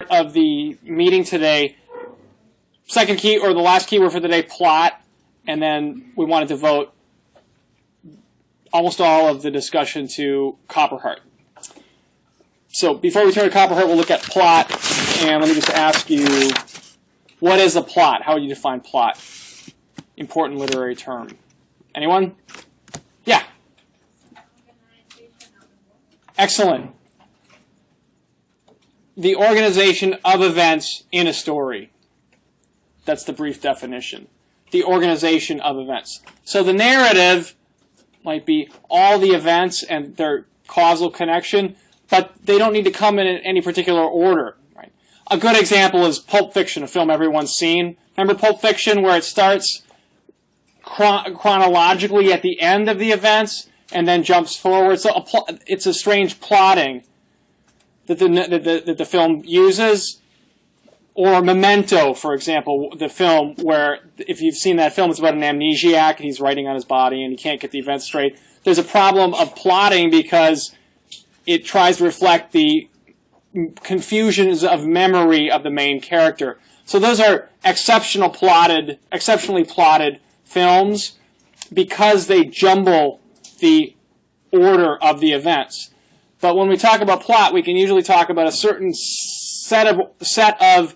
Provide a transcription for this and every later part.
part of the meeting today. Second key, or the last keyword for the day, plot, and then we wanted to devote almost all of the discussion to Copperheart. So before we turn to Copperheart, we'll look at plot, and let me just ask you, what is a plot? How would you define plot? Important literary term. Anyone? Yeah. Excellent. The organization of events in a story. That's the brief definition. The organization of events. So the narrative might be all the events and their causal connection, but they don't need to come in any particular order. Right? A good example is Pulp Fiction, a film everyone's seen. Remember Pulp Fiction, where it starts chronologically at the end of the events and then jumps forward? So it's a strange plotting that the film uses. Or Memento, for example, the film where, if you've seen that film, it's about an amnesiac and he's writing on his body and he can't get the events straight. There's a problem of plotting because it tries to reflect the confusions of memory of the main character. So those are exceptionally plotted films because they jumble the order of the events. But when we talk about plot, we can usually talk about a certain set of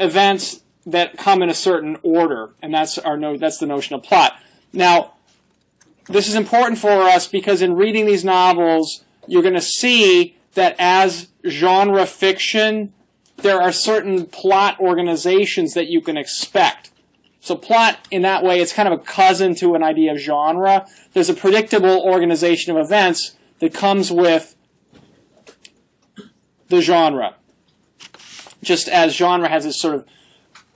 events that come in a certain order, and that's the notion of plot. Now, this is important for us because in reading these novels, you're going to see that as genre fiction, there are certain plot organizations that you can expect. So plot, in that way, it's kind of a cousin to an idea of genre. There's a predictable organization of events that comes with the genre. Just as genre has this sort of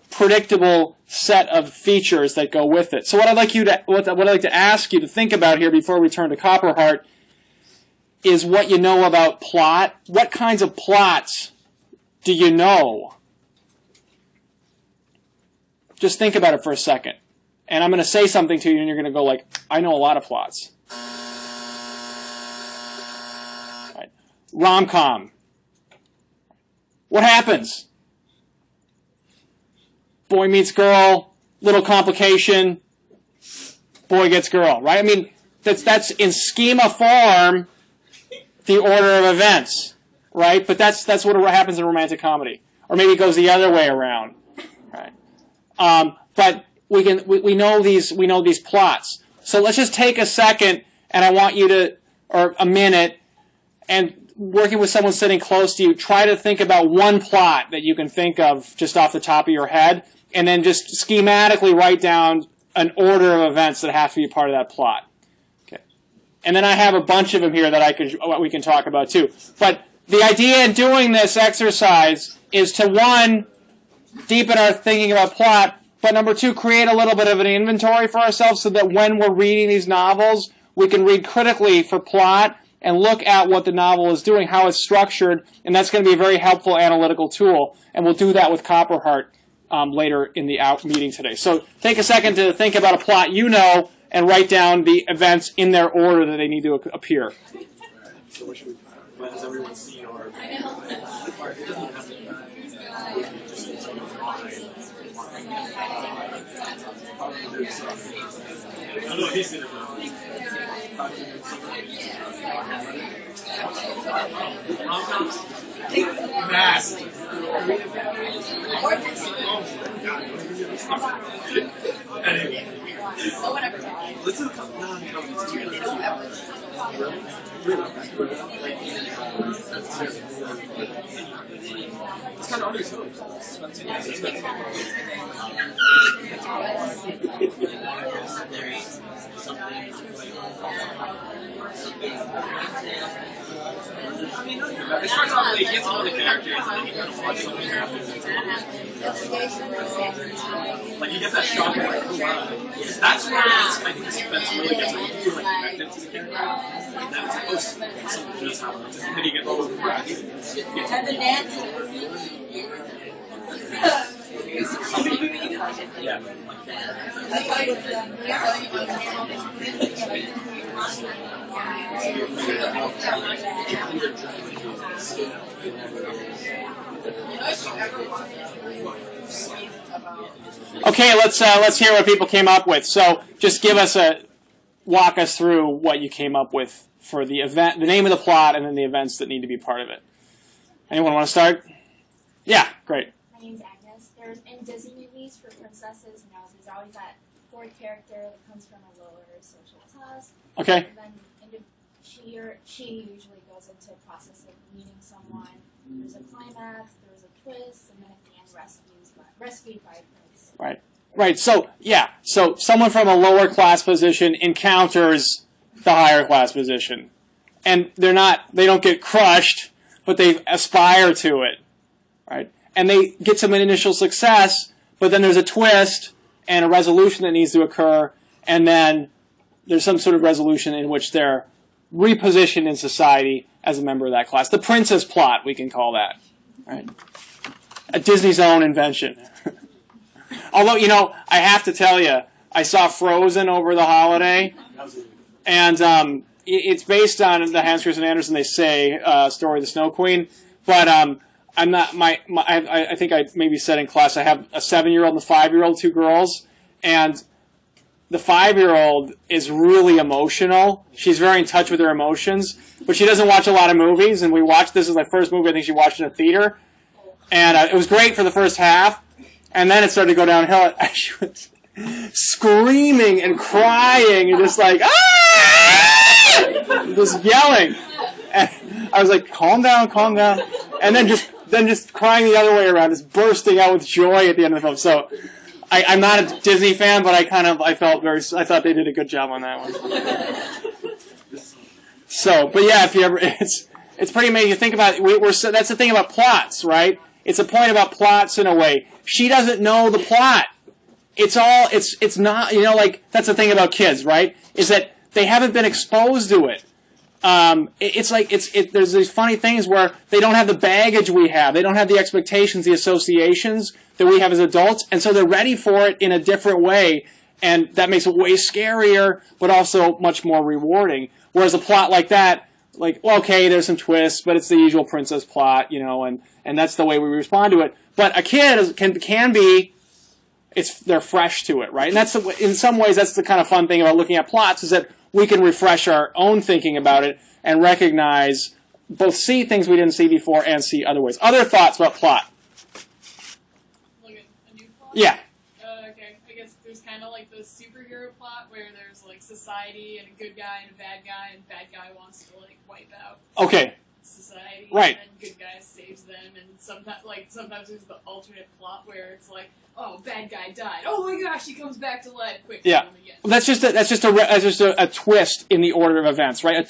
predictable set of features that go with it. So what I'd like to ask you to think about here before we turn to Copperheart is what you know about plot. What kinds of plots do you know? Just think about it for a second. And I'm going to say something to you and you're going to go like, I know a lot of plots. Right. Rom-com. What happens? Boy meets girl, little complication, boy gets girl, right? I mean, that's in schema form the order of events, right? But that's what happens in romantic comedy. Or maybe it goes the other way around, right? But we know these plots. So let's just take a second and I want you to, or a minute, and working with someone sitting close to you, try to think about one plot that you can think of just off the top of your head, and then just schematically write down an order of events that have to be a part of that plot. Okay. And then I have a bunch of them here that we can talk about too. But the idea in doing this exercise is to, one, deepen our thinking about plot, but number two, create a little bit of an inventory for ourselves so that when we're reading these novels, we can read critically for plot and look at what the novel is doing, how it's structured, and that's going to be a very helpful analytical tool. And we'll do that with Copperheart later in the meeting today. So take a second to think about a plot you know and write down the events in their order that they need to appear. So what has everyone seen or Mass. Anyway. Let's do a couple non-comedies too. It's kind of on your toes. I mean, it starts off like you get to know the characters and then you kind of watch something happen. Like you get that shock of like, oh wow. That's where I think the suspense really gets when you feel like connected to the character. And then it's like, oh, something just happened. And then you get over the breath. And the dance. Yeah. That's why Okay, let's hear what people came up with. So just walk us through what you came up with for the event, the name of the plot, and then the events that need to be part of it. Anyone want to start? Yeah, great. My name's Agnes. There's in Disney movies for princesses, there's always that fourth character that comes from a lower social class. Okay. And then she usually goes into a process of meeting someone. There's a climax, there's a twist, and then at the end rescued by a prince. Right. Right. So someone from a lower class position encounters the higher class position, and they don't get crushed, but they aspire to it, right? And they get some initial success, but then there's a twist and a resolution that needs to occur, and then there's some sort of resolution in which they're repositioned in society as a member of that class. The princess plot, we can call that, right? A Disney's own invention. Although, I have to tell you, I saw Frozen over the holiday, and it's based on the Hans Christian Andersen, they say, story of the Snow Queen. But I'm not I think I maybe said in class I have a 7-year-old and a 5-year-old, 2 girls, and the 5-year-old is really emotional. She's very in touch with her emotions, but she doesn't watch a lot of movies. And this is my first movie I think she watched in a theater, and it was great for the first half, and then it started to go downhill. And she was screaming and crying and just like just yelling. And I was like, calm down, and then just crying the other way around, just bursting out with joy at the end of the film. So I'm not a Disney fan, but I thought they did a good job on that one. So, but yeah, it's pretty amazing to think about. That's the thing about plots, right? It's a point about plots in a way. She doesn't know the plot. It's not, that's the thing about kids, right? Is that they haven't been exposed to it. There's these funny things where they don't have the baggage we have. They don't have the expectations, the associations that we have as adults, and so they're ready for it in a different way, and that makes it way scarier, but also much more rewarding. Whereas a plot like that, okay, there's some twists, but it's the usual princess plot, and that's the way we respond to it. But a kid can be, they're fresh to it, right? And in some ways, that's the kind of fun thing about looking at plots, is that we can refresh our own thinking about it and recognize, both see things we didn't see before and see other ways. Other thoughts about plot? Like a new plot? Yeah. Okay, I guess there's kind of like the superhero plot where there's like society and a good guy and a bad guy, and bad guy wants to wipe out society. Right. And good guy saves them, and sometimes there's the alternate plot where it's like, oh, bad guy died. Oh my gosh, he comes back to life. Quick, yeah. kill him again. That's just a twist in the order of events, right?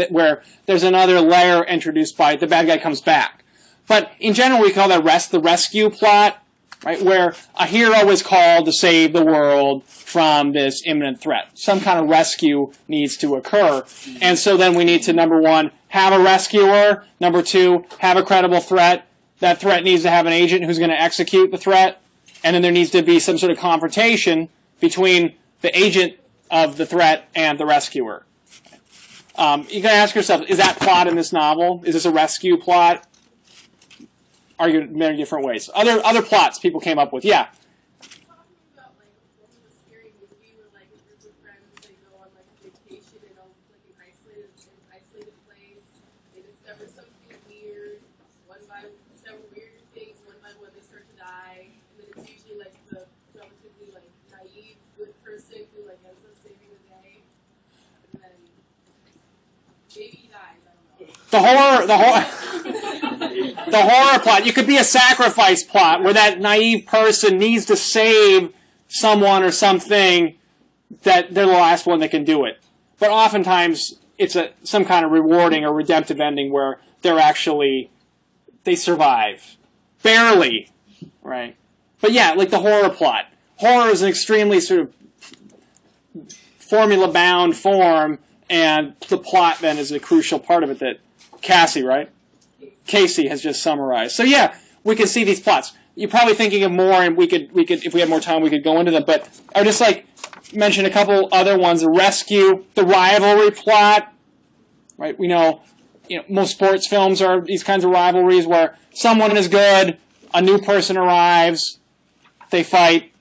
Where there's another layer introduced by the bad guy comes back. But in general, we call that the rescue plot, right? Where a hero is called to save the world from this imminent threat. Some kind of rescue needs to occur. And so then we need to, number one, have a rescuer. Number two, have a credible threat. That threat needs to have an agent who's going to execute the threat. And then there needs to be some sort of confrontation between the agent of the threat and the rescuer. You can ask yourself, is that plot in this novel? Is this a rescue plot? Argue in many different ways. Other plots people came up with. Yeah. The horror plot. You could be a sacrifice plot where that naive person needs to save someone or something that they're the last one that can do it. But oftentimes it's some kind of rewarding or redemptive ending where they survive. Barely. Right? But yeah, like the horror plot. Horror is an extremely sort of formula-bound form, and the plot then is a crucial part of it that Casey has just summarized. So yeah, we can see these plots. You're probably thinking of more, and we could, if we had more time, we could go into them. But I would just mention a couple other ones: the rescue, the rivalry plot. Right? We know, most sports films are these kinds of rivalries where someone is good, a new person arrives, they fight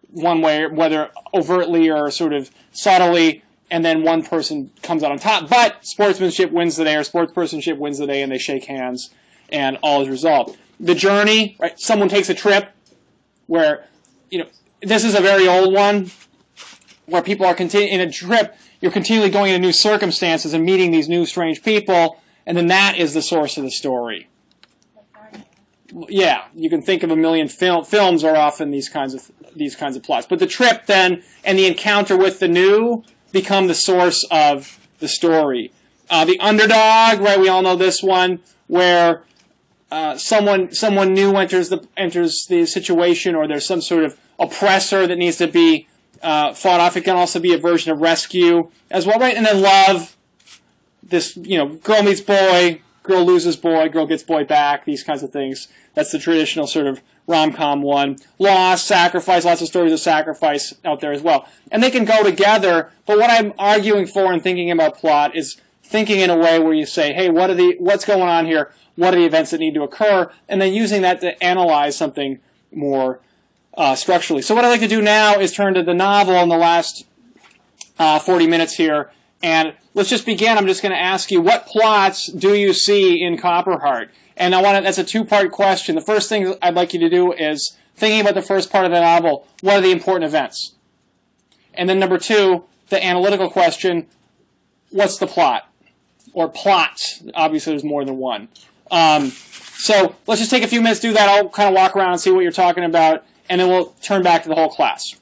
one way, whether overtly or sort of subtly, and then one person comes out on top. But sportsmanship wins the day, or sportspersonship wins the day, and they shake hands, and all is resolved. The journey, right? Someone takes a trip where, this is a very old one, where people are in a trip, you're continually going into new circumstances and meeting these new strange people, and then that is the source of the story. Yeah, you can think of a million films are often these kinds of plots. But the trip then and the encounter with the new become the source of the story. The underdog, right? We all know this one, where someone new enters the situation, or there's some sort of oppressor that needs to be fought off. It can also be a version of rescue as well, right? And then love. This, girl meets boy, girl loses boy, girl gets boy back, these kinds of things. That's the traditional sort of rom-com one. Loss, sacrifice, lots of stories of sacrifice out there as well. And they can go together, but what I'm arguing for and thinking about plot is thinking in a way where you say, hey, what's going on here? What are the events that need to occur? And then using that to analyze something more structurally. So what I'd like to do now is turn to the novel in the last 40 minutes here. And let's just begin. I'm just going to ask you, what plots do you see in Copperheart? And that's a two-part question. The first thing I'd like you to do is, thinking about the first part of the novel, what are the important events? And then number two, the analytical question, what's the plot? Or plots. Obviously, there's more than one. So let's just take a few minutes to do that. I'll kind of walk around and see what you're talking about, and then we'll turn back to the whole class.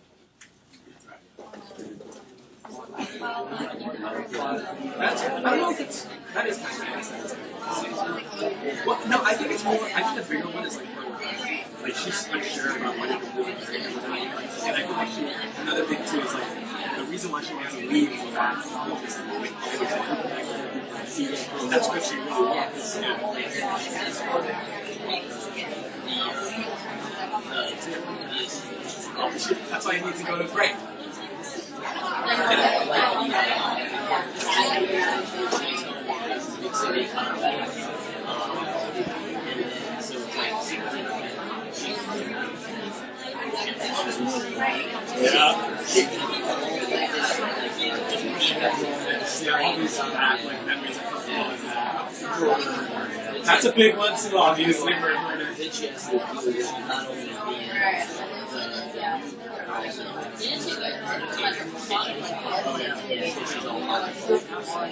I don't know if that is kind of well, no, I think it's more, I think the bigger one is like she's unsure about what to do. And I think another thing too is the reason why she wants to leave is that that's what she really wants. That's why I need to go to break. That's a big one too, obviously.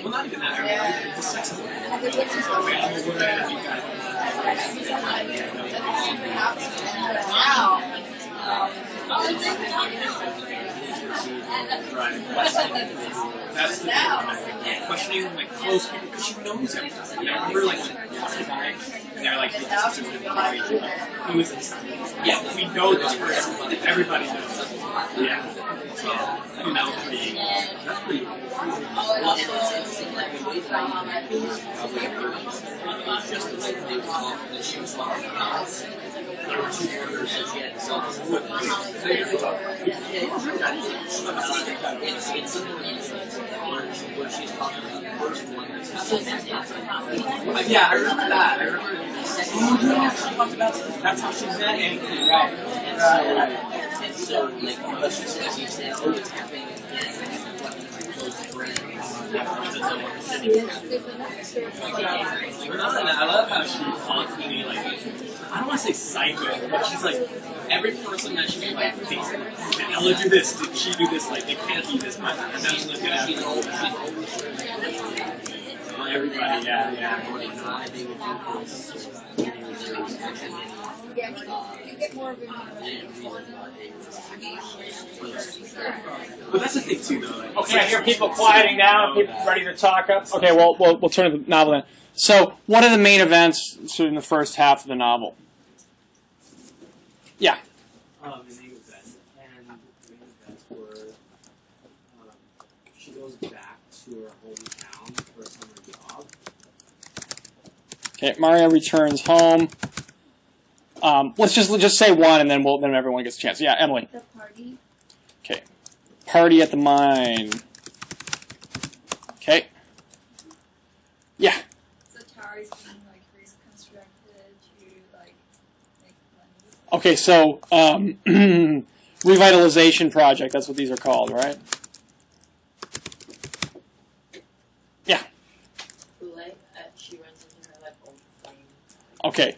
Well, not even that. The sex is that's the thing. Questioning close people because she knows everything. I remember and they're who is this? Yeah, we know this person. Everybody knows. Yeah. So I mean that's pretty yeah, I remember that. I remember she talked about that's how she met Anthony, right? And so, what she says, you say, oh, it's happening again. I love how she constantly, I don't want to say psychic, but she's every person that she thinks, did Ella do this? Did she do this? It can't be this much. And then look at everybody, yeah. But that's the thing too, though. Okay, I hear people quieting down, people ready to talk up. Okay, well, we'll turn to the novel then. So, what are the main events in the first half of the novel? Yeah. The main event, and the main events were she goes back to her hometown for a summer job. Okay, Mario returns home. Let's just say one, and then everyone gets a chance. Yeah, Emily. The party. Okay. Party at the mine. Okay. Yeah. So Tari's being reconstructed to make Okay, so revitalization project, that's what these are called, right? Yeah. She runs into her like old flame. Okay.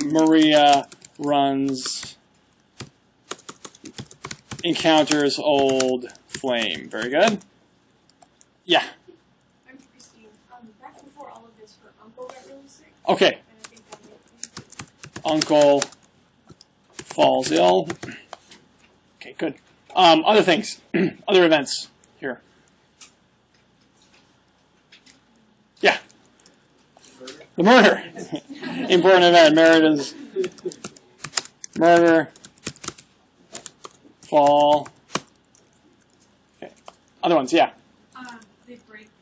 Maria encounters old flame. Very good. Yeah. I'm Christine. Back before all of this, her uncle got really sick. Okay. And I think that made Uncle falls ill. Okay, good. Other things. Other events here. Yeah. The murder. Important event. Merida's murder. Fall. Okay. Other ones, yeah.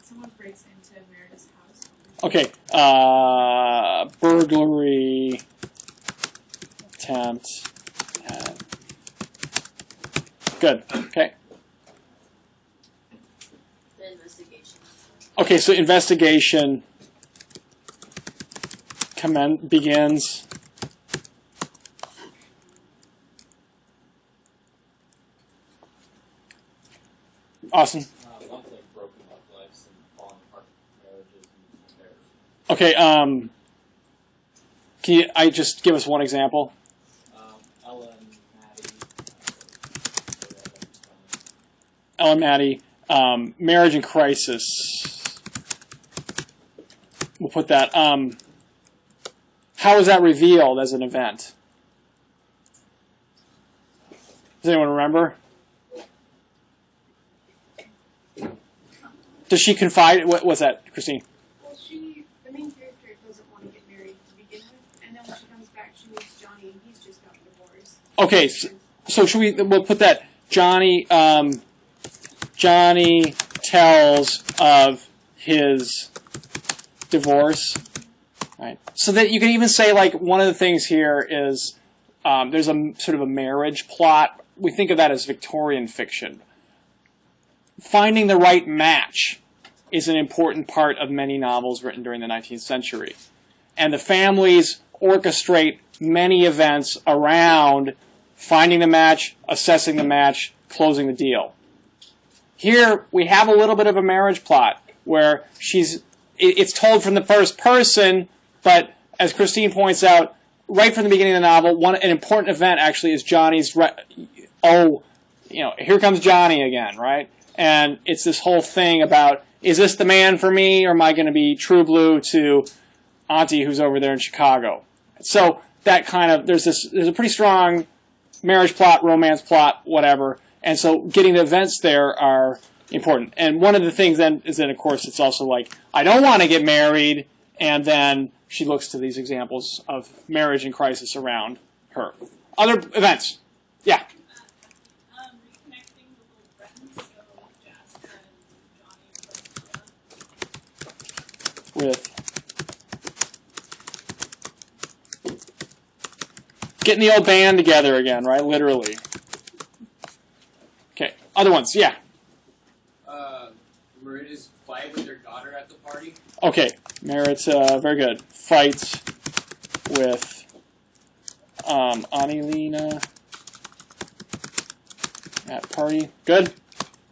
someone breaks into Merida's house. Okay. Burglary attempt. Good. Okay. The investigation. Okay, so investigation begins. Awesome. Lots of broken up lives and falling apart marriages and affairs. Okay, can I just give us one example? Ella and Maddie. Marriage in crisis. We'll put that. How is that revealed as an event? Does anyone remember? Does she confide? What was that, Christine? Well, the main character doesn't want to get married to begin with, and then when she comes back, she meets Johnny, and he's just got divorced. Okay, so we'll put that. Johnny tells of his divorce. Right. So that you can even say, like, one of the things here is there's a sort of a marriage plot. We think of that as Victorian fiction. Finding the right match is an important part of many novels written during the 19th century. And the families orchestrate many events around finding the match, assessing the match, closing the deal. Here, we have a little bit of a marriage plot where it's told from the first person, but as Christine points out, right from the beginning of the novel, an important event actually is Johnny's, here comes Johnny again, right? And it's this whole thing about, is this the man for me, or am I going to be true blue to Auntie who's over there in Chicago? So that kind of, there's a pretty strong marriage plot, romance plot, whatever. And so getting the events there are important. And one of the things then is that, of course, it's also like, I don't want to get married, and then she looks to these examples of marriage in crisis around her. Other events? Yeah. Reconnecting with old friends, so Jasper and Johnny and With getting the old band together again, right? Literally. Okay. Other ones? Yeah. Merida's fight with her daughter at the party. Okay. Merita, very good. Fights with Annalena at party. Good.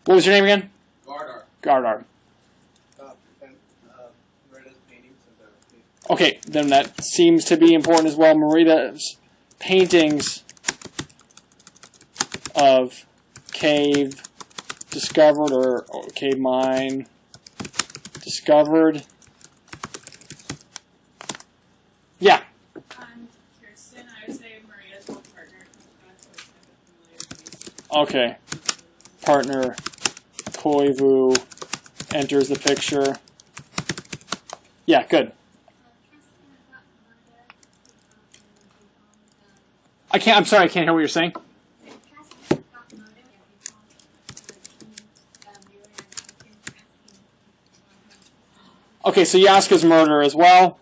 What was your name again? Gardar. Gardar. Merida's paintings of the Okay, then that seems to be important as well. Merita's paintings of cave discovered, or cave mine discovered. Yeah. Kirsten, I would say Maria's old partner. Okay. Partner Koivu enters the picture. Yeah, good. I'm sorry, I can't hear what you're saying. Okay, so Yaska's murder as well.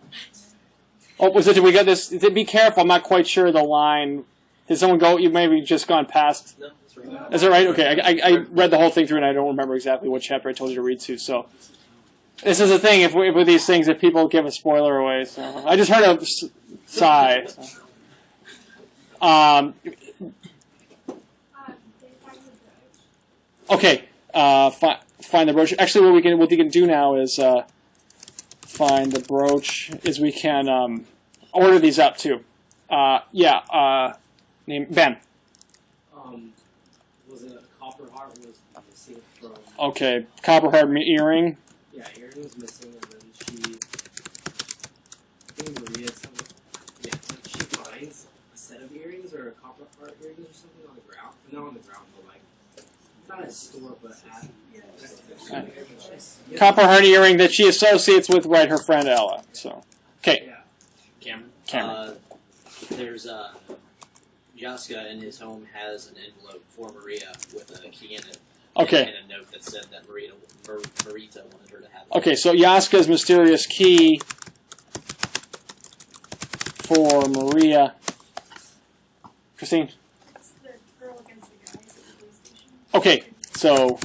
Oh, did we get this? Be careful, I'm not quite sure the line. Did someone go? You maybe just gone past. No, that's right. Is that right? Okay, I read the whole thing through and I don't remember exactly what chapter I told you to read to. So this is the thing. If with these things, if people give a spoiler away, so I just heard a sigh. So. Okay, find the brooch. Actually, what we can do now is find the brooch. Is we can order these up too. Name Ben. Was it a copper heart was missing from? Okay, copper heart earring. Yeah, earring was missing, and then she. I think Maria something. Yeah, like she finds a set of earrings or a copper heart earrings or something on the ground. Not on the ground, but like not at a store, but at. Copper heart earring that she associates with her friend Ella. So, okay. Yeah. Cameron. There's Jaska in his home has an envelope for Maria with a key in it. Okay. And a note that said that Marita wanted her to have it. Okay, so Jaska's mysterious key for Maria. Christine? It's the girl against the guys at the police station. Okay, so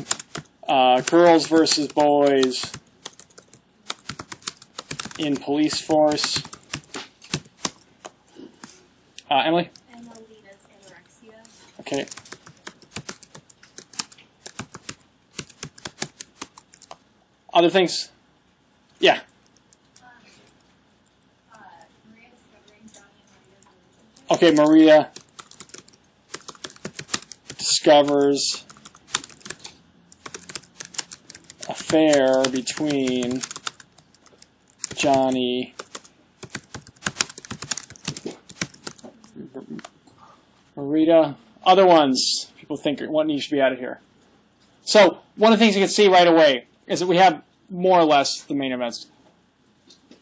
girls versus boys in police force. Emily? And Alina's anorexia. Okay. Other things? Yeah. Maria discovering Johnny and Maria's relationship. Okay, Maria discovers affair between Johnny Marita. Other ones people think what needs to be out of here. So one of the things you can see right away is that we have more or less the main events.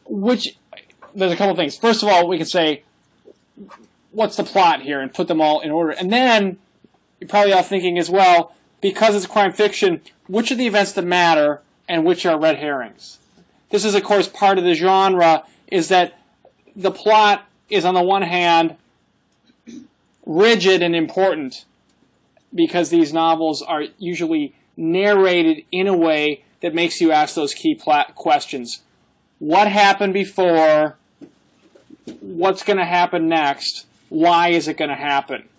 There's a couple things. First of all, we can say what's the plot here and put them all in order. And then you're probably all thinking as well, because it's crime fiction, which are the events that matter and which are red herrings? This is, of course, part of the genre, is that the plot is, on the one hand, rigid and important because these novels are usually narrated in a way that makes you ask those key questions. What happened before? What's going to happen next? Why is it going to happen?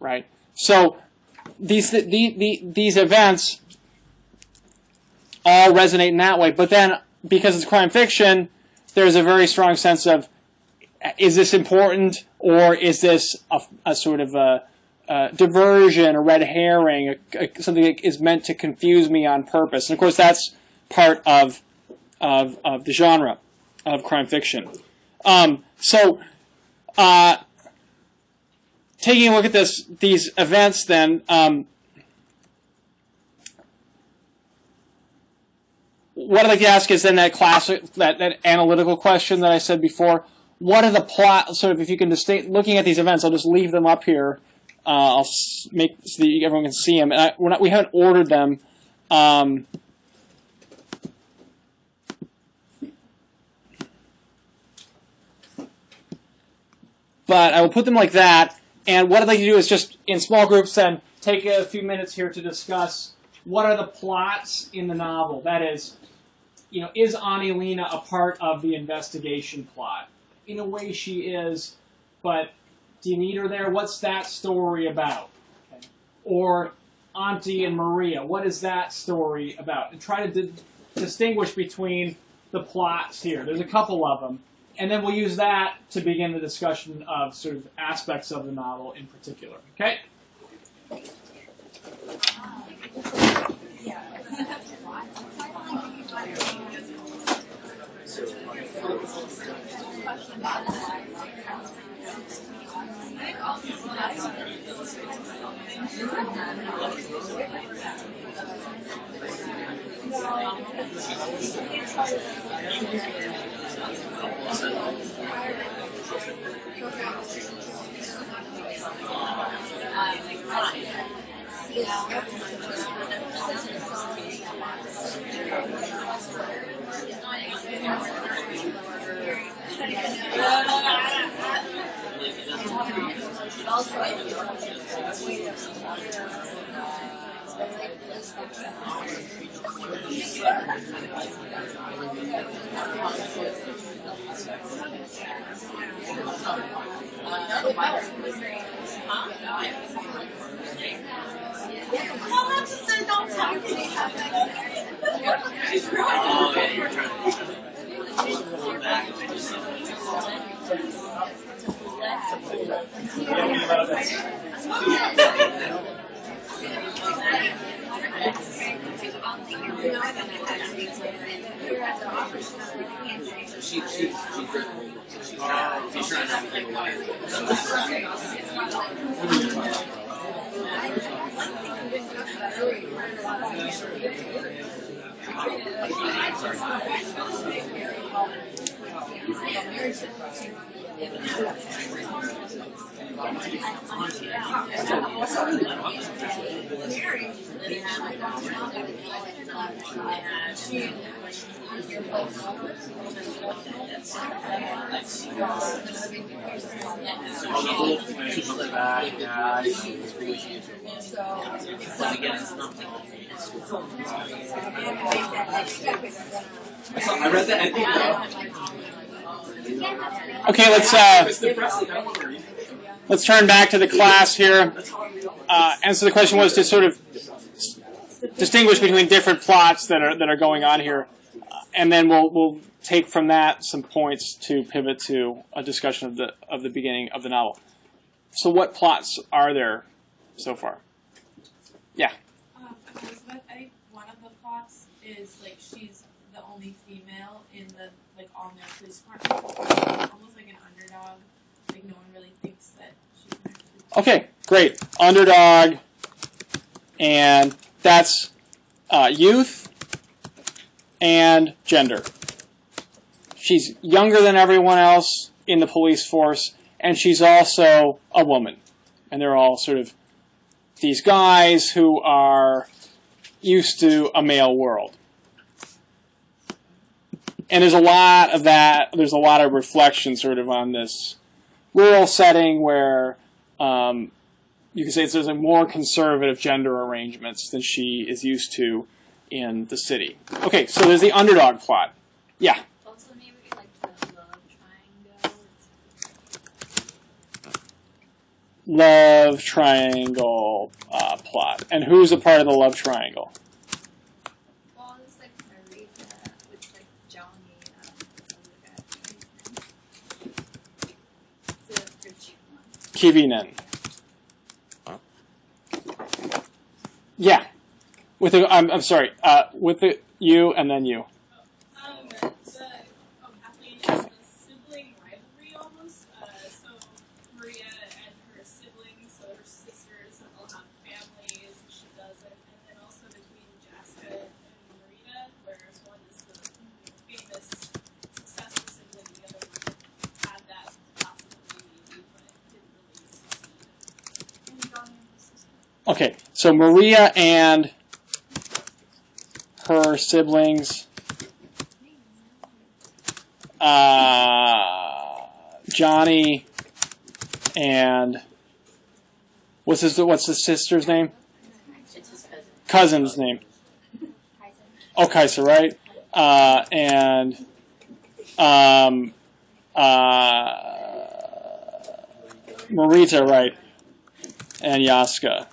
Right? So these events all resonate in that way. But then, because it's crime fiction, there's a very strong sense of, is this important, or is this a sort of a diversion, a red herring, something that is meant to confuse me on purpose? And of course, that's part of the genre of crime fiction. Taking a look at these events, then, what I'd like to ask is then that classic, that analytical question that I said before. What are the plot? Sort of, if you can looking at these events, I'll just leave them up here. I'll make so that everyone can see them. And we haven't ordered them. But I will put them like that. And what I'd like to do is just, in small groups, then take a few minutes here to discuss what are the plots in the novel. That is, is Annalena a part of the investigation plot? In a way she is, but do you need her there? What's that story about? Okay. Or Auntie and Maria, what is that story about? And try to distinguish between the plots here. There's a couple of them. And then we'll use that to begin the discussion of sort of aspects of the novel in particular. Okay? Well, that's just so don't tell me. Oh, yeah, you're trying to pull back. She's trying not to give away. I read that ending. Okay, let's turn back to the class here. And so the question was to sort of distinguish between different plots that are going on here, and then we'll take from that some points to pivot to a discussion of the beginning of the novel. So, what plots are there so far? Yeah. Elizabeth, I think one of the plots is like she's the only female in the like all-male police department, almost like an underdog. Like no one really thinks that she can actually. Okay, great. Underdog, and that's youth and gender. She's younger than everyone else in the police force, and she's also a woman. And they're all sort of these guys who are used to a male world. And there's a lot of that. There's a lot of reflection sort of on this rural setting where you can say there's a more conservative gender arrangements than she is used to in the city. Okay, so there's the underdog plot. Yeah. Also, maybe like the love triangle. Love triangle plot. And who's a part of the love triangle? Well, it's like Marita with like Johnny and the Kivinen. Yeah. With the I'm sorry. With the you and then you. The Kathleen is a sibling rivalry almost. So Maria and her siblings, so her sisters, all have families, and she doesn't. And then also between Jaska and Marita, whereas one is the famous, successful sibling, the other one had that possibility, but didn't really succeed. And Johnny and his sister. Okay, so Maria and her siblings, Johnny and what's the sister's name? It's his cousin. Cousin's name. Oh, Kaiser, right? And Marita, right? And Yaska.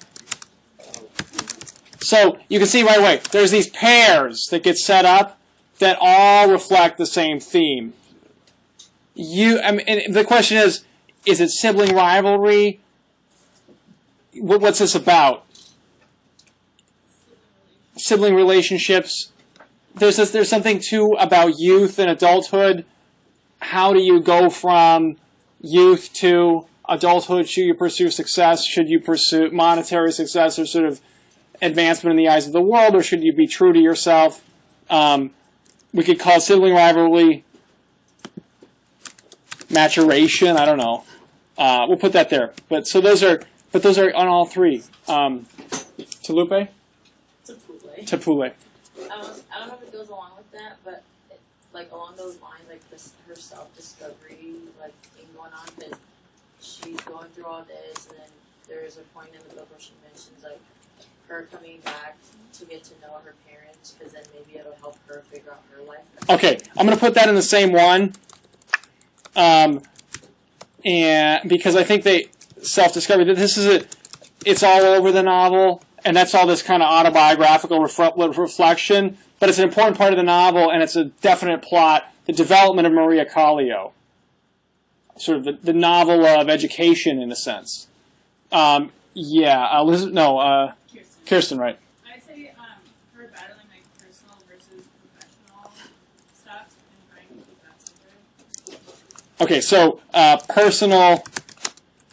So you can see right away, there's these pairs that get set up that all reflect the same theme. And the question is it sibling rivalry? What's this about? Sibling relationships. There's something too about youth and adulthood. How do you go from youth to adulthood? Should you pursue success? Should you pursue monetary success or sort of advancement in the eyes of the world, or should you be true to yourself? We could call sibling rivalry maturation. I don't know. We'll put that there. But those are on all three. Talupe? Tapule. I don't know if it goes along with that, but like along those lines, like her self-discovery, like thing going on, because she's going through all this, and then there's a point in the book where she mentions like her coming back to get to know her parents, because then maybe it'll help her figure out her life. Okay, I'm going to put that in the same one, and because I think they self-discovery. This is it's all over the novel, and that's all this kind of autobiographical reflection. But it's an important part of the novel, and it's a definite plot. The development of Maria Kallio, sort of the novel of education in a sense. Kirsten, right? I'd say her battling like personal versus professional stuff and trying to keep that separate. Okay, so personal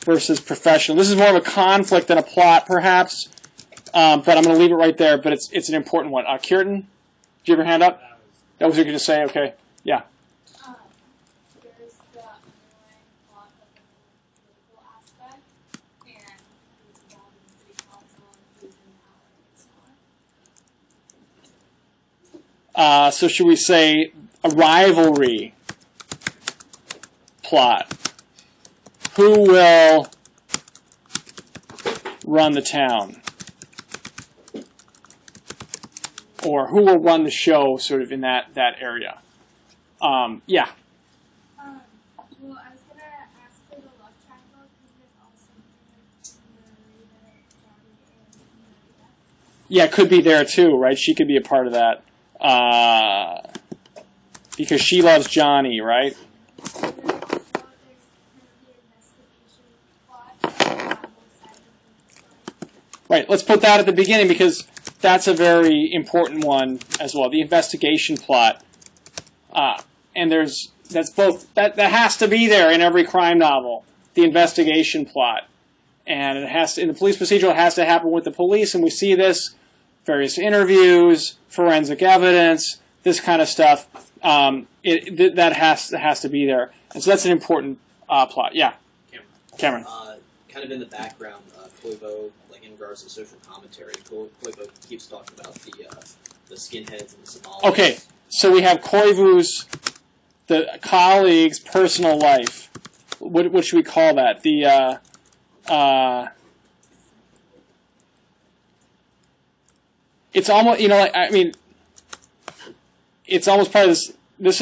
versus professional. This is more of a conflict than a plot, perhaps, but I'm going to leave it right there. But it's an important one. Kirtan, did you have your hand up? That was what you were going to say. Okay, yeah. There's the underlying plot of the political aspect, and who's involved in the city council and who's in power. So should we say a rivalry plot? Who will run the town? Or who will run the show sort of in that area? Yeah. Well, I was gonna ask for the love triangle because there's also Marita, Johnny, and Maria. Yeah, it could be there too, right? She could be a part of that. Because she loves Johnny, right? And then also there's kind of the investigation plot on both sides of the story. Right, let's put that at the beginning because that's a very important one as well. The investigation plot. And that's both, that has to be there in every crime novel. The investigation plot. And it has to, in the police procedural, it has to happen with the police, and we see this, various interviews, forensic evidence, this kind of stuff. That has to be there. And so that's an important plot. Yeah. Cameron. Kind of in the background, Koivu, like in regards to social commentary, Koivu keeps talking about the skinheads and the Somalis. Okay, so we have Koivu's, the colleague's personal life. What should we call that? It's almost, it's almost part of this. This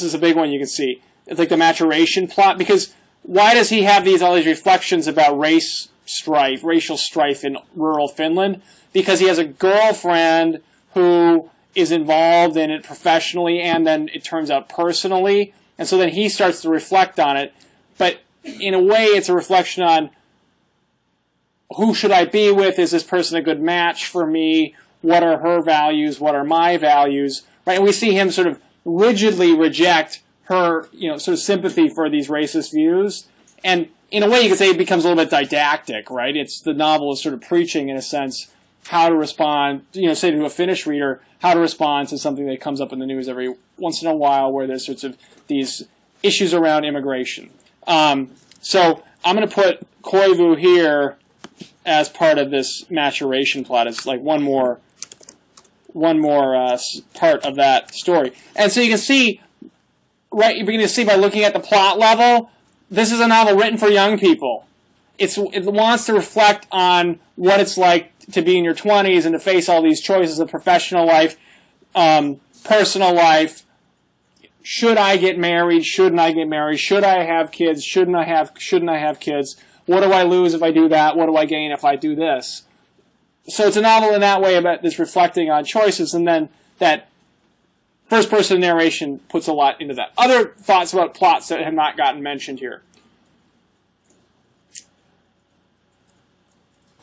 is a big one you can see. It's like the maturation plot, because why does he have all these reflections about racial strife in rural Finland? Because he has a girlfriend who is involved in it professionally and then it turns out personally. And so then he starts to reflect on it. But in a way, it's a reflection on who should I be with? Is this person a good match for me? What are her values? What are my values? Right? And we see him sort of rigidly reject her, sort of sympathy for these racist views. And in a way, you could say it becomes a little bit didactic, right? The novel is sort of preaching, in a sense, how to respond, say to a Finnish reader, how to respond to something that comes up in the news every once in a while where there's sorts of these issues around immigration. So I'm going to put Koivu here as part of this maturation plot. It's like one more part of that story. And so you can see, right, you're beginning to see by looking at the plot level, this is a novel written for young people. It wants to reflect on what it's like to be in your 20s and to face all these choices of professional life, personal life. Should I get married? Shouldn't I get married? Should I have kids? Shouldn't I have kids? What do I lose if I do that? What do I gain if I do this? So it's a novel in that way about this reflecting on choices, and then that first-person narration puts a lot into that. Other thoughts about plots that have not gotten mentioned here?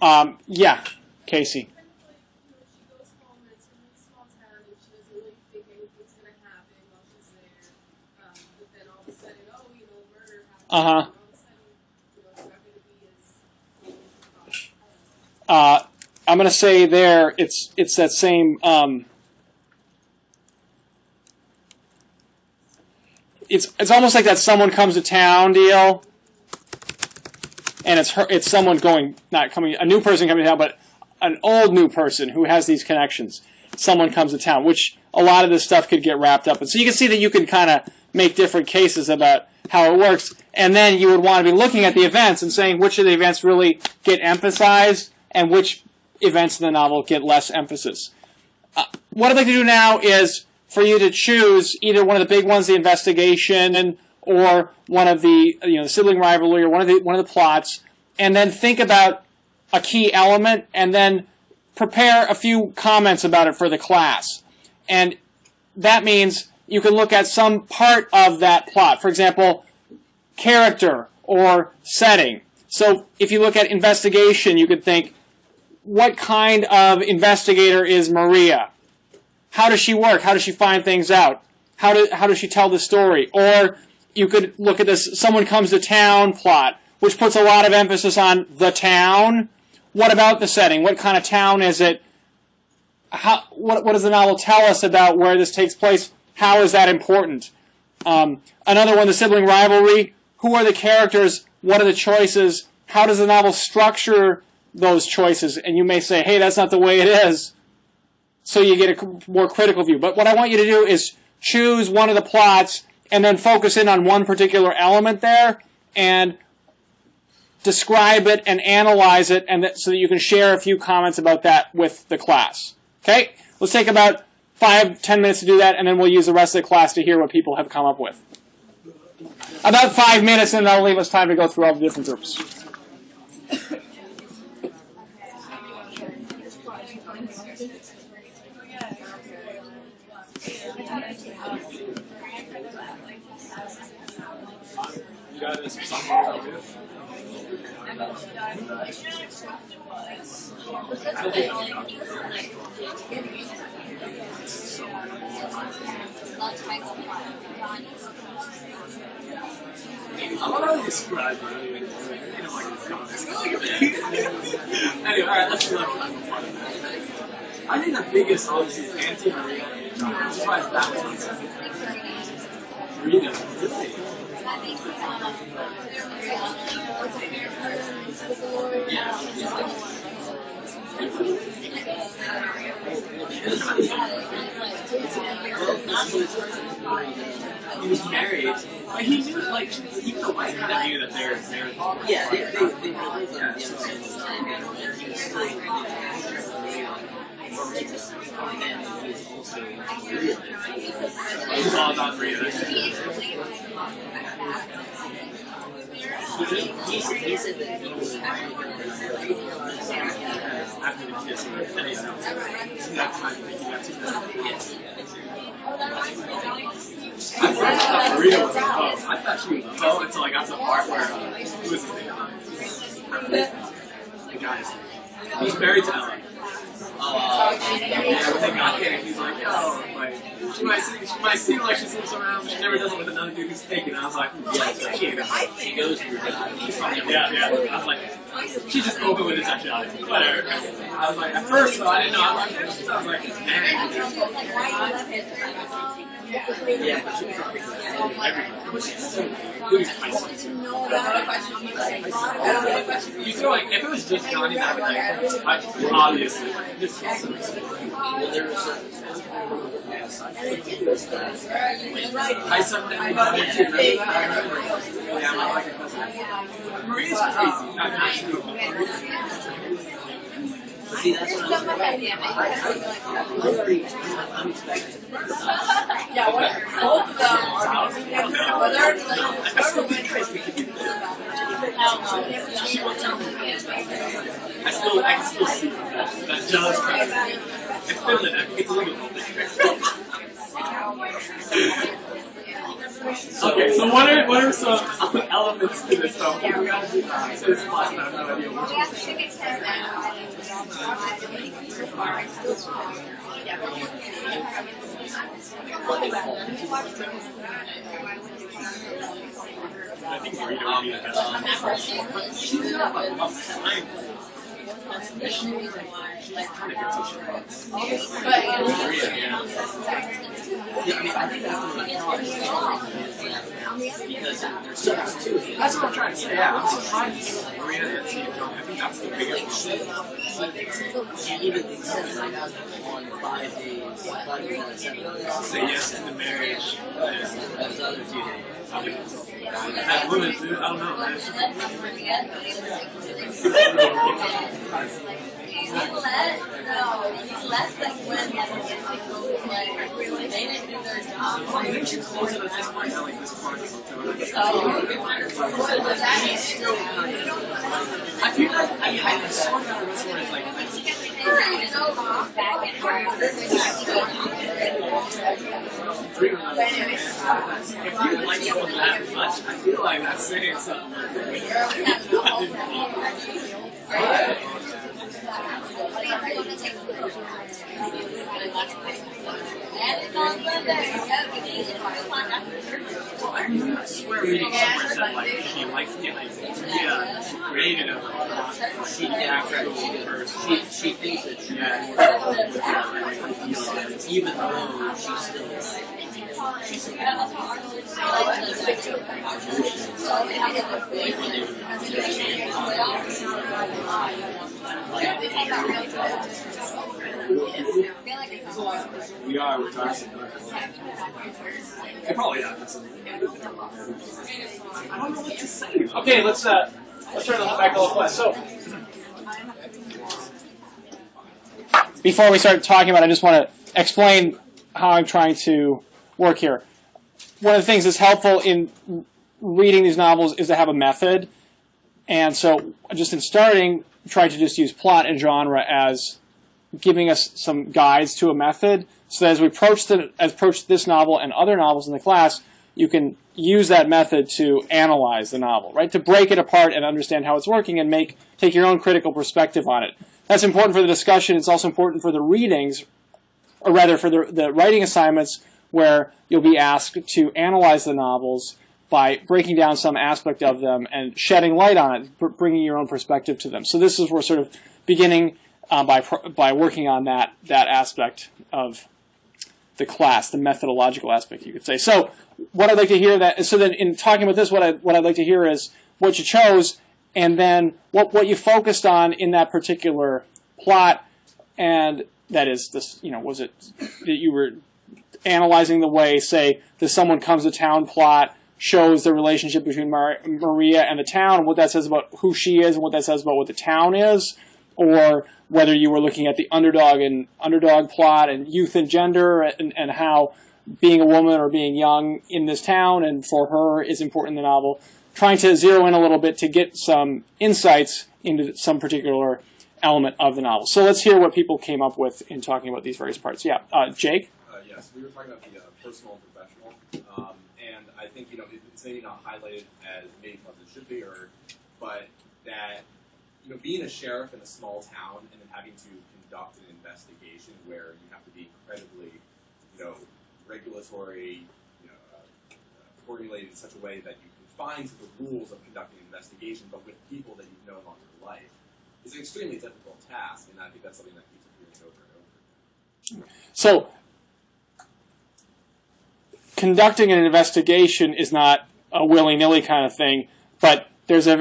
Yeah, Casey. She goes home and it's a really small town and she doesn't really think anything's going to happen while she's there. But then all of a sudden, murder happens. Uh-huh. And all of a sudden, it's not going to be as... I'm going to say there, it's that same, it's almost like that someone comes to town deal, and it's someone a new person coming to town, but an old new person who has these connections. Someone comes to town, which a lot of this stuff could get wrapped up in. So you can see that you can kind of make different cases about how it works, and then you would want to be looking at the events and saying which of the events really get emphasized and which events in the novel get less emphasis. What I'd like to do now is for you to choose either one of the big ones, the investigation, or one of the the sibling rivalry, or one of the plots, and then think about a key element, and then prepare a few comments about it for the class. And that means you can look at some part of that plot. For example, character or setting. So if you look at investigation, you could think, what kind of investigator is Maria? How does she work? How does she find things out? How does she tell the story? Or you could look at this someone comes to town plot, which puts a lot of emphasis on the town. What about the setting? What kind of town is it? What does the novel tell us about where this takes place? How is that important? Another one, the sibling rivalry. Who are the characters? What are the choices? How does the novel structure those choices? And you may say, hey, that's not the way it is. So you get a more critical view. But what I want you to do is choose one of the plots and then focus in on one particular element there and describe it and analyze it, and so that you can share a few comments about that with the class. Okay? Let's take about 5-10 minutes to do that, and then we'll use the rest of the class to hear what people have come up with. About 5 minutes, and that'll leave us time to go through all the different groups. You guys something about it? I'm not really described by anything. You know, like it's comics. Anyway, alright, let's look. I think the biggest, obviously, is Anti-Maria. I'm surprised that was on second. Rita, really? He was married, but he knew, like, even the wife knew that they were married. Yeah, they He's all about Rita. He said that he was after the kiss, that time he got to yes. I thought Maria was a hoe. I thought she was a hoe until I got to the part where, who was his name? The guy's name. He was married to Ella. Yeah, they got him. He's like, oh, like, she might seem like she sleeps around, but she never does it with another dude who's taken. And I was like, yeah, She goes through that. yeah. I was like, she's just open with his sexuality. Whatever. I was like, at first, though, I didn't know. I was like, she sounds like a man. Yeah, but she was Which is so good. You feel like if it was just Johnny, that would like, obviously. well, there was I sometimes done it too. Yeah, I'm not like a cousin. Maria's crazy. Not true. see, that's what I was I'm expecting. Yeah, both of them are I can still see that does happen. It's feeling it. It's a little Okay, so what are some elements to this stuff? We gotta do to this class, and I have no idea I think Rita would be the best. But she's not like enough time. She's kind of good Yeah, I mean, I think that's what because there's so much to it. That's what I'm trying to say. Yeah, I'm surprised Maria and Tia don't. I think that's the biggest one. And even says like on 5 days, 5 days out of 7 days. Say yes to the marriage. Those other 2 days. That woman, dude, I don't know, man. still kind of. I feel like I saw that in this one. It's like if you like someone that much, I feel like that's saying something. I swear reading somewhere said like she likes the idea. She created a she She thinks that she even though she's still we are. We're talking. It probably happens. I don't know what to say. Okay, let's turn back a little class. So, before we start talking about it, I just want to explain how I'm trying to work here. One of the things that's helpful in reading these novels is to have a method. And so, just in starting, try to just use plot and genre as giving us some guides to a method. So that as we approach this novel and other novels in the class, you can use that method to analyze the novel, right? To break it apart and understand how it's working and take your own critical perspective on it. That's important for the discussion. It's also important for the readings, or rather for the writing assignments, where you'll be asked to analyze the novels by breaking down some aspect of them and shedding light on it, bringing your own perspective to them. So this is where sort of beginning by working on that aspect of the class, the methodological aspect, you could say. So what I'd like to hear so then in talking about this, what I'd like to hear is what you chose, and then what you focused on in that particular plot, and that is this, was it that you were analyzing the way, say, the someone comes to town plot shows the relationship between Maria and the town, and what that says about who she is and what that says about what the town is, or whether you were looking at the underdog plot and youth and gender and how being a woman or being young in this town and for her is important in the novel, trying to zero in a little bit to get some insights into some particular element of the novel. So let's hear what people came up with in talking about these various parts. Yeah, Jake? Yes, we were talking about the personal and professional, and I think, it's maybe not highlighted as maybe as it should be, but that, being a sheriff in a small town and then having to conduct an investigation where you have to be incredibly, regulatory, formulated in such a way that you confine to the rules of conducting an investigation, but with people that you've known all your life, is an extremely difficult task, and I think that's something that keeps appearing over and over. So, conducting an investigation is not a willy-nilly kind of thing, but there's a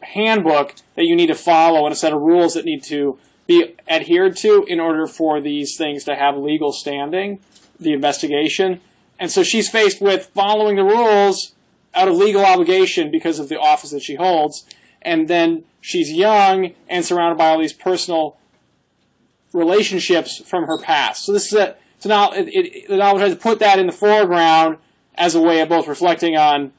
handbook that you need to follow and a set of rules that need to be adhered to in order for these things to have legal standing, the investigation. And so she's faced with following the rules out of legal obligation because of the office that she holds, and then she's young and surrounded by all these personal relationships from her past. So this is the novel tries to put that in the foreground as a way of both reflecting on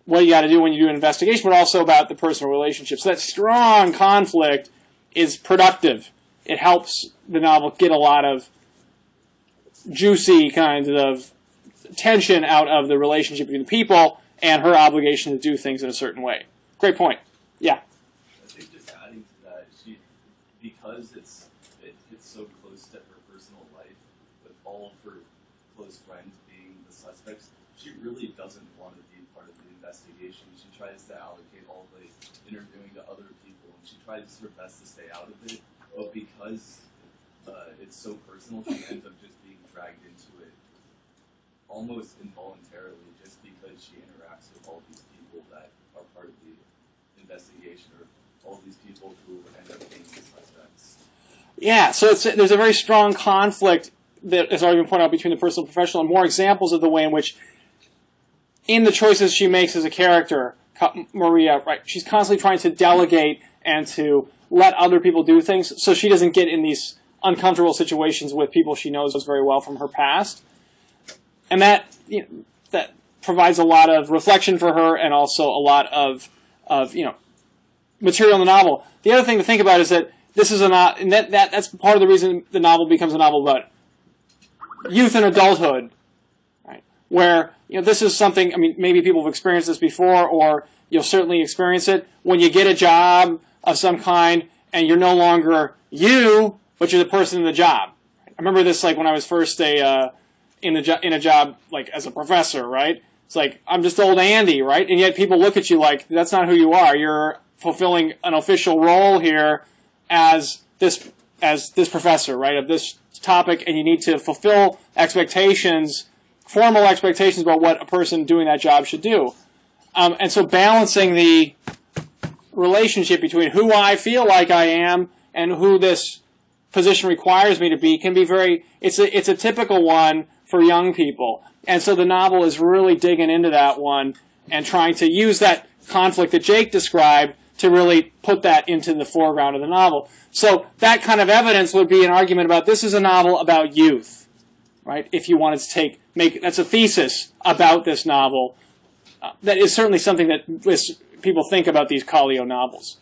what you got to do when you do an investigation, but also about the personal relationships. So that strong conflict is productive. It helps the novel get a lot of juicy kinds of tension out of the relationship between the people and her obligation to do things in a certain way. Great point. Yeah. I think just adding to that, because it's so close to her personal life, with all of her close friends being the suspects, she really doesn't want to be part of the investigation. She tries to allocate all the interviewing to other people, and she tries her best to stay out of it. But because it's so personal, she ends up just being dragged into it almost involuntarily, just because she interacts with all these people that are part of the investigation, or all these people who end up being the suspects. Yeah, so there's a very strong conflict that has already been pointed out between the personal and professional, and more examples of the way in which, in the choices she makes as a character, Maria, right, she's constantly trying to delegate and to let other people do things so she doesn't get in these uncomfortable situations with people she knows very well from her past. and that that provides a lot of reflection for her, and also a lot of material in the novel. The other thing to think about is that this is and that's part of the reason the novel becomes a novel about youth and adulthood, right? Where this is something. I mean, maybe people have experienced this before, or you'll certainly experience it when you get a job of some kind, and you're no longer you, but you're the person in the job. I remember this like when I was first in a job like as a professor, right? It's like I'm just old Andy, right? And yet people look at you like that's not who you are. You're fulfilling an official role here as this professor, right, of this topic, and you need to fulfill expectations, formal expectations about what a person doing that job should do. And so balancing the relationship between who I feel like I am and who this position requires me to be can be it's a typical one for young people. And so the novel is really digging into that one and trying to use that conflict that Jake described to really put that into the foreground of the novel. So that kind of evidence would be an argument about this is a novel about youth, right? If you wanted to that's a thesis about this novel. That is certainly something that people think about these Kallio novels.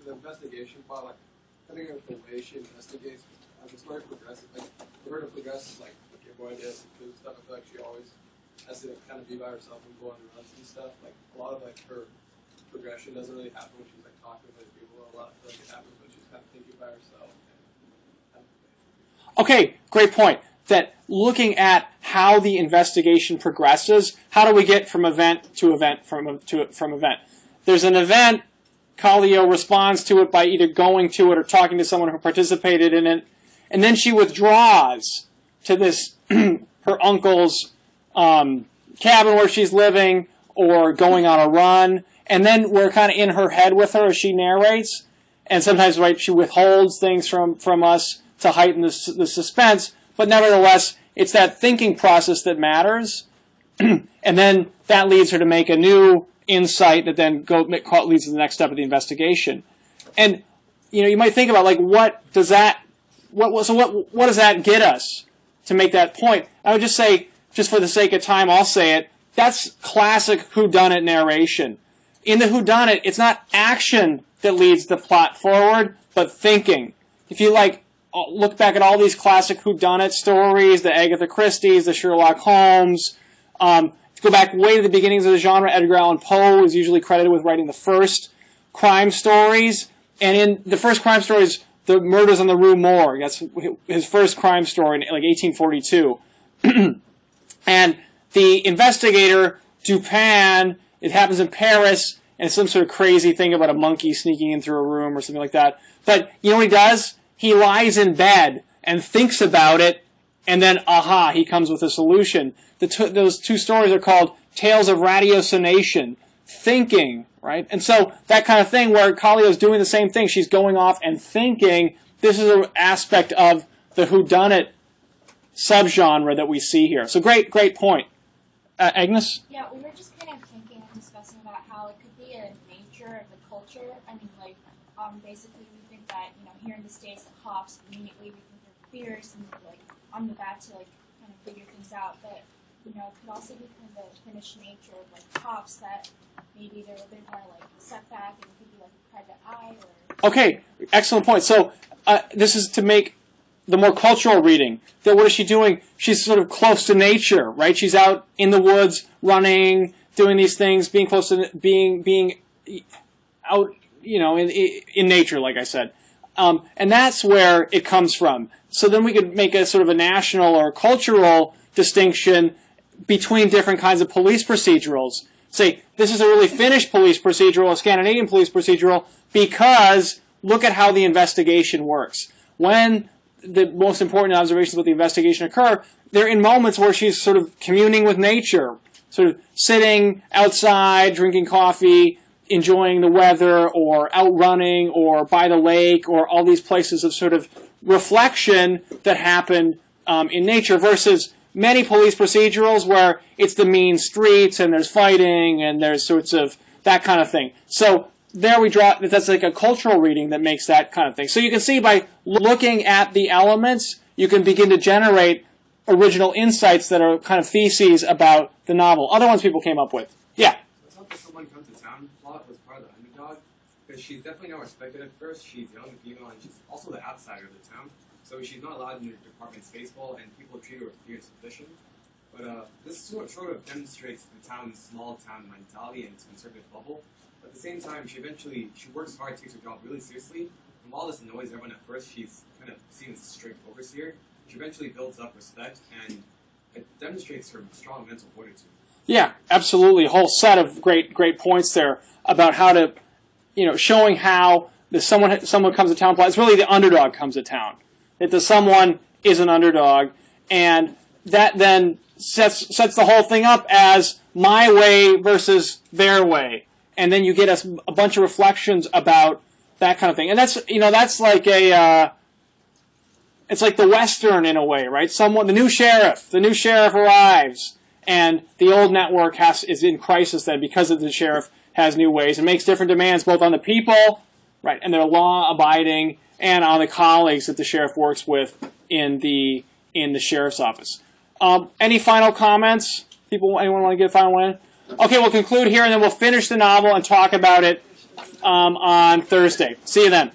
The investigation part, like, I think of the way she investigates, the story progresses, like, the word of progresses, like, your boy does and stuff, I feel like she always has to kind of be by herself and go on runs and stuff. Like, a lot of, like, her progression doesn't really happen when she's, like, talking with people. A lot of it happens when she's kind of thinking by herself. Okay, great point. That looking at how the investigation progresses, how do we get from event to event from event? There's an event, Kallio responds to it by either going to it or talking to someone who participated in it, and then she withdraws to this her uncle's cabin where she's living, or going on a run, and then we're kind of in her head with her as she narrates, and sometimes she withholds things from us to heighten the suspense. But nevertheless, it's that thinking process that matters, and then that leads her to make a new insight that then leads to the next step of the investigation. And you might think about what does that get us to make that point? I would just say, just for the sake of time, I'll say it. That's classic whodunit narration. In the whodunit, it's not action that leads the plot forward, but thinking. If you look back at all these classic whodunit stories, the Agatha Christie's, the Sherlock Holmes. Go back way to the beginnings of the genre. Edgar Allan Poe is usually credited with writing the first crime stories. And in the first crime stories, the Murders on the Rue Morgue. That's his first crime story in 1842. And the investigator, Dupin, it happens in Paris, and it's some sort of crazy thing about a monkey sneaking in through a room or something like that. But you know what he does? He lies in bed and thinks about it, and then, aha, he comes with a solution. Those two stories are called Tales of Ratiocination, thinking, right? And so that kind of thing where Kallio's doing the same thing. She's going off and thinking. This is an aspect of the whodunit subgenre that we see here. So great point. Agnes? Yeah, we were just kind of thinking and discussing about how it could be a nature of the culture. I mean, basically we think that, here in the States, the cops, immediately we think they're fierce and, on the bat to, kind of figure things out. But, it could also be kind of the Finnish nature of, cops that maybe they're a bit more, setback, and it could be, a private eye or... Okay, excellent point. So this is to make the more cultural reading. That what is she doing? She's sort of close to nature, right? She's out in the woods, running, doing these things, being close to being out, in nature, like I said. And that's where it comes from. So then we could make a sort of a national or cultural distinction between different kinds of police procedurals. Say, this is a really Finnish police procedural, a Scandinavian police procedural, because look at how the investigation works. When the most important observations about the investigation occur, they're in moments where she's sort of communing with nature, sort of sitting outside, drinking coffee, enjoying the weather, or out running, or by the lake, or all these places of sort of reflection that happen in nature, versus many police procedurals where it's the mean streets and there's fighting and there's sorts of that kind of thing. So there we draw, that's like a cultural reading that makes that kind of thing. So you can see by looking at the elements, you can begin to generate original insights that are kind of theses about the novel. Other ones people came up with. Yeah. Let's hope that someone comes to town plot was part of the underdog, because she's definitely not respected at first. She's young and female, and she's also the outsider of the town. So she's not allowed in the department's baseball, and people treat her with fear and suspicion. But this sort of demonstrates the town's small town mentality and its conservative bubble. But at the same time, she works hard, takes her job really seriously. From all this annoys everyone at first, she's kind of seen as a strict overseer. She eventually builds up respect, and it demonstrates her strong mental fortitude. Yeah, absolutely. A whole set of great points there about how to, showing how someone comes to town plot. It's really the underdog comes to town. That the someone is an underdog, and that then sets the whole thing up as my way versus their way, and then you get a bunch of reflections about that kind of thing. And that's like it's like the Western in a way, right? The new sheriff arrives, and the old network is in crisis then because the sheriff has new ways and makes different demands both on the people, right, and their law-abiding, and on the colleagues that the sheriff works with in the sheriff's office. Any final comments? Anyone want to get a final one in? Okay, we'll conclude here, and then we'll finish the novel and talk about it on Thursday. See you then.